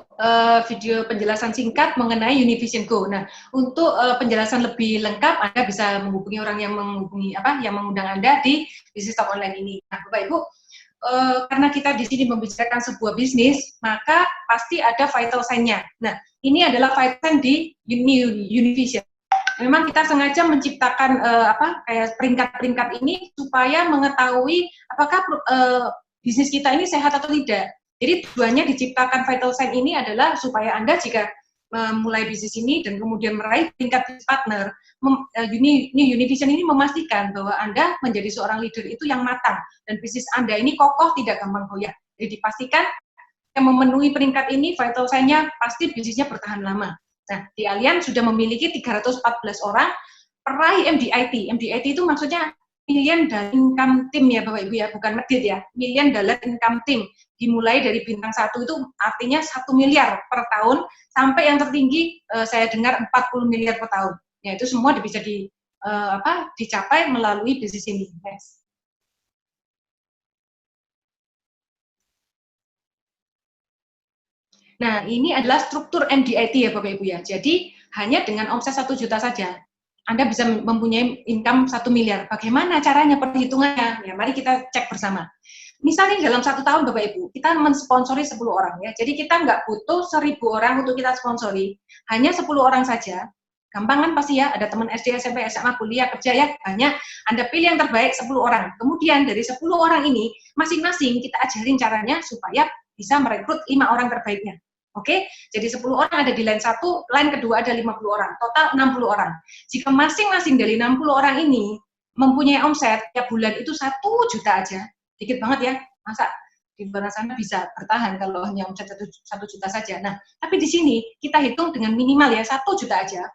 video penjelasan singkat mengenai Univision Go. Nah, untuk penjelasan lebih lengkap Anda bisa menghubungi orang yang yang mengundang Anda di bisnis talk online ini. Nah, Bapak Ibu, karena kita di sini membicarakan sebuah bisnis, maka pasti ada vital sign-nya. Nah, ini adalah vital sign di Univision. Memang kita sengaja menciptakan kayak peringkat-peringkat ini supaya mengetahui apakah bisnis kita ini sehat atau tidak. Jadi tujuannya diciptakan vital sign ini adalah supaya Anda jika memulai bisnis ini dan kemudian meraih tingkat partner, Univision ini memastikan bahwa Anda menjadi seorang leader itu yang matang dan bisnis Anda ini kokoh, tidak gampang goyah. Jadi dipastikan yang memenuhi peringkat ini vital sign-nya pasti bisnisnya bertahan lama. Nah, di Allianz sudah memiliki 314 orang peraih MDIT. MDIT itu maksudnya million dollar income team ya Bapak Ibu ya, bukan medit ya, million dollar income team. Dimulai dari bintang 1 itu artinya 1 miliar per tahun, sampai yang tertinggi saya dengar 40 miliar per tahun. Ya itu semua bisa dicapai melalui bisnis ini. Next. Nah, ini adalah struktur MDIT ya Bapak Ibu ya. Jadi, hanya dengan omset 1 juta saja, Anda bisa mempunyai income 1 miliar. Bagaimana caranya perhitungannya? Ya, mari kita cek bersama. Misalnya dalam 1 tahun Bapak Ibu, kita mensponsori 10 orang ya. Jadi kita nggak butuh 1000 orang untuk kita sponsori, hanya 10 orang saja. Gampang kan pasti ya, ada teman SD, SMP, SMA, kuliah, kerja ya, banyak. Anda pilih yang terbaik 10 orang. Kemudian dari 10 orang ini, masing-masing kita ajarin caranya supaya bisa merekrut 5 orang terbaiknya. Oke, jadi 10 orang ada di line 1, line kedua ada 50 orang, total 60 orang. Jika masing-masing dari 60 orang ini mempunyai omset tiap bulan itu 1 juta aja, dikit banget ya, masa di luar sana bisa bertahan kalau hanya omset 1 juta saja. Nah, tapi di sini kita hitung dengan minimal ya 1 juta aja,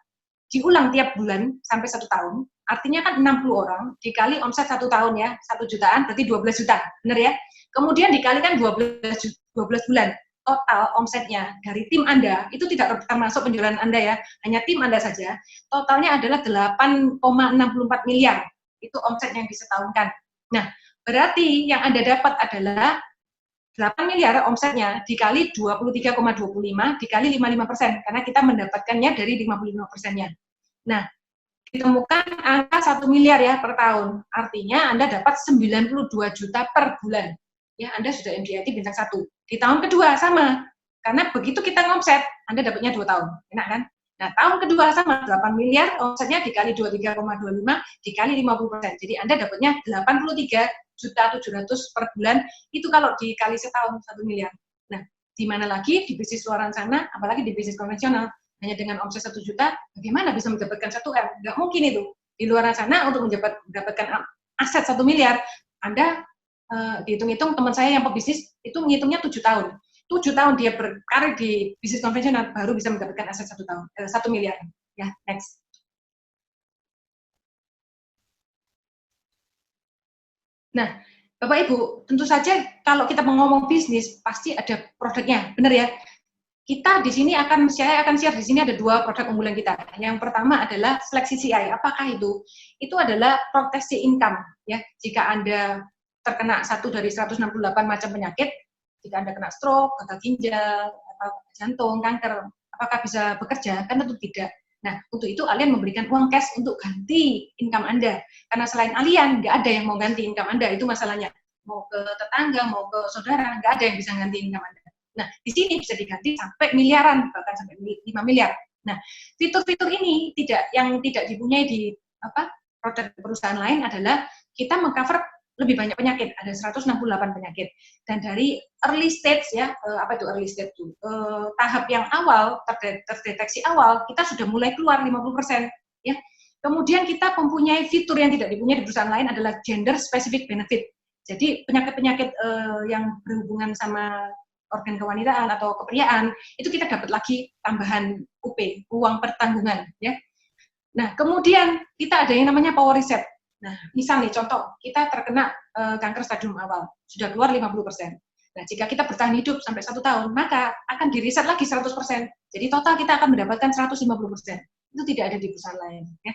diulang tiap bulan sampai 1 tahun, artinya kan 60 orang, dikali omset 1 tahun ya, 1 jutaan berarti 12 juta, benar ya? Kemudian dikalikan 12 bulan, total omsetnya dari tim Anda, itu tidak termasuk penjualan Anda ya, hanya tim Anda saja, totalnya adalah 8,64 miliar, itu omset yang disetahunkan. Nah, berarti yang Anda dapat adalah 8 miliar omsetnya dikali 23,25 dikali 55%, karena kita mendapatkannya dari 55%-nya. Nah, ditemukan angka 1 miliar ya per tahun, artinya Anda dapat 92 juta per bulan. Ya, Anda sudah MDIT bintang 1. Di tahun kedua sama, karena begitu kita ngomset, Anda dapatnya 2 tahun, enak kan? Nah, tahun kedua sama, 8 miliar, omsetnya dikali 23,25, dikali 50%. Jadi Anda dapatnya 83.700.000 per bulan, itu kalau dikali setahun 1 miliar. Nah, di mana lagi di bisnis luaran sana, apalagi di bisnis konvensional, hanya dengan omset 1 juta, bagaimana bisa mendapatkan 1 M? Nggak mungkin itu. Di luaran sana untuk mendapatkan aset 1 miliar, Anda dihitung-hitung teman saya yang pebisnis itu menghitungnya 7 tahun. 7 tahun dia berkarir di bisnis konvensional baru bisa mendapatkan aset 1 miliar. Ya, next. Nah, Bapak Ibu, tentu saja kalau kita mau ngomong bisnis pasti ada produknya, benar ya? Kita di sini saya akan share di sini ada 2 produk unggulan kita. Yang pertama adalah seleksi CI. Apakah itu? Itu adalah proteksi income ya. Jika Anda terkena 1 dari 168 macam penyakit, jika Anda kena stroke, gagal ginjal, atau jantung, kanker, apakah bisa bekerja? Kan tentu tidak. Nah, untuk itu Allian memberikan uang cash untuk ganti income Anda. Karena selain Allian, nggak ada yang mau ganti income Anda, itu masalahnya. Mau ke tetangga, mau ke saudara, nggak ada yang bisa ganti income Anda. Nah, di sini bisa diganti sampai miliaran, bahkan sampai 5 miliar. Nah, fitur-fitur ini yang tidak dipunyai di produk perusahaan lain adalah kita mengcover lebih banyak penyakit, ada 168 penyakit. Dan dari early stage ya, apa itu early stage itu? Tahap yang awal, terdeteksi awal, kita sudah mulai keluar 50%. Ya. Kemudian kita mempunyai fitur yang tidak dipunyai di perusahaan lain adalah gender specific benefit. Jadi penyakit-penyakit yang berhubungan sama organ kewanitaan atau kepriaan, itu kita dapat lagi tambahan UP, uang pertanggungan. Ya. Nah, kemudian kita ada yang namanya power reset. Nah, misal nih contoh, kita terkena kanker stadium awal, sudah keluar 50%. Nah, jika kita bertahan hidup sampai 1 tahun, maka akan diriset lagi 100%. Jadi total kita akan mendapatkan 150%. Itu tidak ada di perusahaan lain. Ya.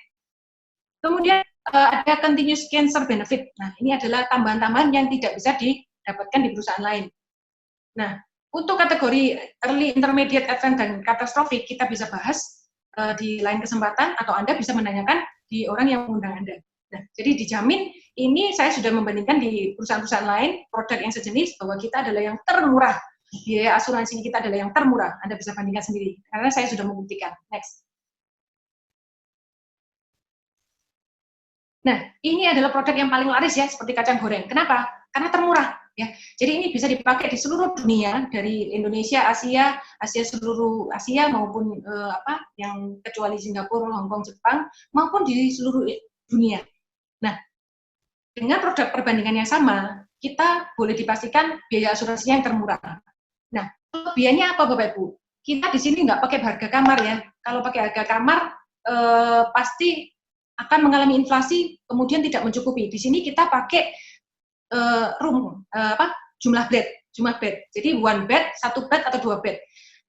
Kemudian ada continuous cancer benefit. Nah, ini adalah tambahan-tambahan yang tidak bisa didapatkan di perusahaan lain. Nah, untuk kategori early, intermediate, advanced, dan catastrophic, kita bisa bahas di lain kesempatan, atau Anda bisa menanyakan di orang yang mengundang Anda. Nah, jadi dijamin ini saya sudah membandingkan di perusahaan-perusahaan lain, produk yang sejenis, bahwa kita adalah yang termurah. Biaya asuransi kita adalah yang termurah. Anda bisa bandingkan sendiri, karena saya sudah membuktikan. Next. Nah, ini adalah produk yang paling laris ya, seperti kacang goreng. Kenapa? Karena termurah. Ya, jadi ini bisa dipakai di seluruh dunia, dari Indonesia, Asia seluruh Asia maupun yang kecuali Singapura, Hong Kong, Jepang, maupun di seluruh dunia. Nah, dengan produk perbandingan yang sama, kita boleh dipastikan biaya asuransinya yang termurah. Nah, kelebihannya apa Bapak Ibu? Kita di sini nggak pakai harga kamar ya. Kalau pakai harga kamar, pasti akan mengalami inflasi, kemudian tidak mencukupi. Di sini kita pakai jumlah bed. Jadi one bed, satu bed atau dua bed.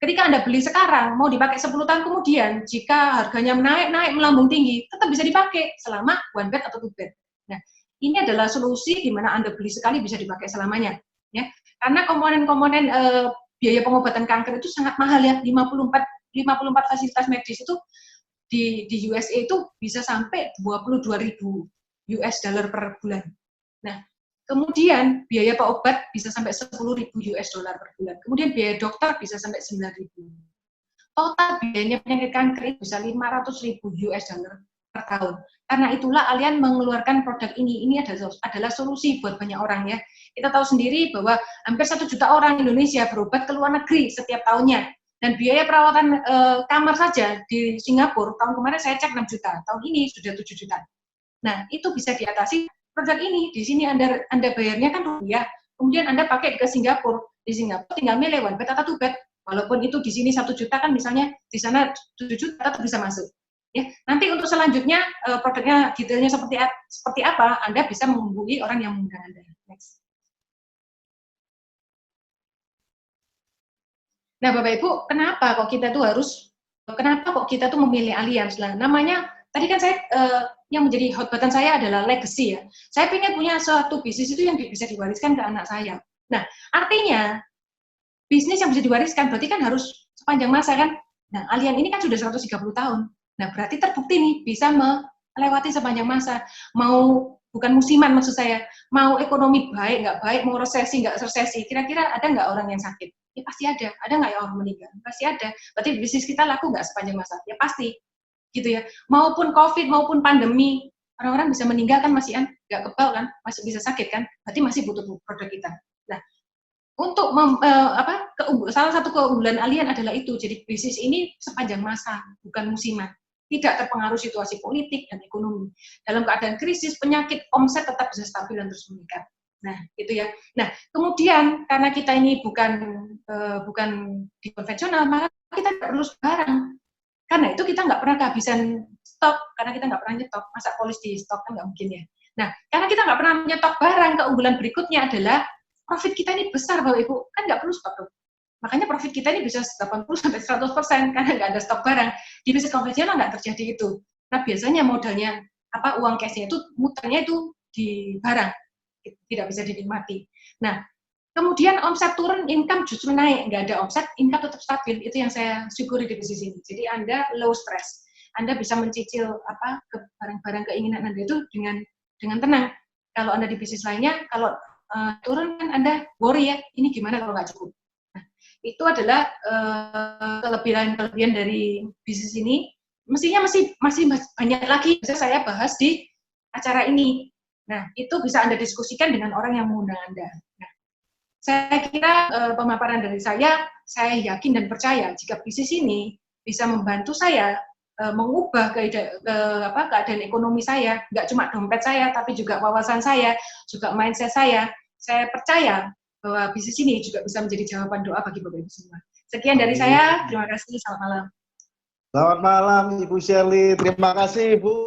Ketika Anda beli sekarang, mau dipakai 10 tahun kemudian, jika harganya naik melambung tinggi, tetap bisa dipakai selama one bed atau two bed. Nah, ini adalah solusi di mana Anda beli sekali bisa dipakai selamanya. Ya, karena komponen-komponen biaya pengobatan kanker itu sangat mahal ya, 54 fasilitas medis itu di USA itu bisa sampai 22.000 US dollar per bulan. Nah, kemudian biaya obat bisa sampai 10.000 US dollar per bulan. Kemudian biaya dokter bisa sampai 9.000. Total biayanya penyakit kanker itu bisa 500.000 US dollar per tahun. Karena itulah Allianz mengeluarkan produk ini. Ini adalah solusi buat banyak orang ya. Kita tahu sendiri bahwa hampir 1 juta orang Indonesia berobat ke luar negeri setiap tahunnya. Dan biaya perawatan kamar saja di Singapura, tahun kemarin saya cek 6 juta, tahun ini sudah 7 juta. Nah, itu bisa diatasi produk ini. Di sini Anda bayarnya kan rupiah, kemudian Anda pakai ke Singapura. Di Singapura tinggal milih one bed atau two bed. Walaupun itu di sini 1 juta kan misalnya, di sana 7 juta tetap bisa masuk. Ya, nanti untuk selanjutnya produknya detailnya seperti apa, Anda bisa menghubungi orang yang mengundang Anda. Next. Nah, Bapak Ibu, kenapa kok kita tuh memilih Allianz? Lah, namanya tadi kan saya yang menjadi hot button saya adalah legacy ya. Saya ingin punya suatu bisnis itu yang bisa diwariskan ke anak saya. Nah, artinya bisnis yang bisa diwariskan berarti kan harus sepanjang masa kan. Nah, Allianz ini kan sudah 130 tahun. Nah, berarti terbukti nih bisa melewati sepanjang masa. Mau bukan musiman maksud saya, mau ekonomi baik nggak baik, mau resesi nggak resesi, kira-kira ada nggak orang yang sakit? Ya pasti ada nggak ya orang meninggal? Pasti ada. Berarti bisnis kita laku nggak sepanjang masa? Ya pasti, gitu ya. Maupun COVID, maupun pandemi, orang-orang bisa meninggal kan masih nggak kebal kan, masih bisa sakit kan? Berarti masih butuh produk kita. Nah, untuk salah satu keunggulan Allianz adalah itu. Jadi bisnis ini sepanjang masa, bukan musiman. Tidak terpengaruh situasi politik dan ekonomi. Dalam keadaan krisis, penyakit, omset tetap bisa stabil dan terus meningkat. Nah, itu ya. Nah, kemudian karena kita ini bukan di konvensional, maka kita tidak perlu barang. Karena itu kita nggak pernah kehabisan stok, karena kita nggak pernah nyetok. Masa polis di stok kan nggak mungkin ya. Nah, karena kita nggak pernah nyetok barang, keunggulan berikutnya adalah profit kita ini besar, Bapak Ibu. Kan nggak perlu stok. Makanya profit kita ini bisa 80-100% karena nggak ada stok barang. Di bisnis konvensional nggak terjadi itu. Nah, biasanya modalnya, uang cashnya itu, muternya itu di barang. Tidak bisa dinikmati. Nah, kemudian omset turun, income justru naik. Nggak ada omset, income tetap stabil. Itu yang saya syukuri di bisnis ini. Jadi Anda low stress. Anda bisa mencicil barang-barang keinginan Anda itu dengan tenang. Kalau Anda di bisnis lainnya, kalau turun kan Anda worry ya, ini gimana kalau nggak cukup. Nah, itu adalah kelebihan dari bisnis ini. Mestinya masih banyak lagi bisa saya bahas di acara ini. Nah, itu bisa Anda diskusikan dengan orang yang mengundang Anda. Nah, saya kira pemaparan dari saya yakin dan percaya jika bisnis ini bisa membantu saya mengubah keadaan ekonomi saya, nggak cuma dompet saya, tapi juga wawasan saya, juga mindset saya. Saya percaya bahwa bisnis ini juga bisa menjadi jawaban doa bagi Bapak Ibu semua. Sekian dari saya, terima kasih, selamat malam.
Selamat malam Ibu Shirley, terima kasih Ibu.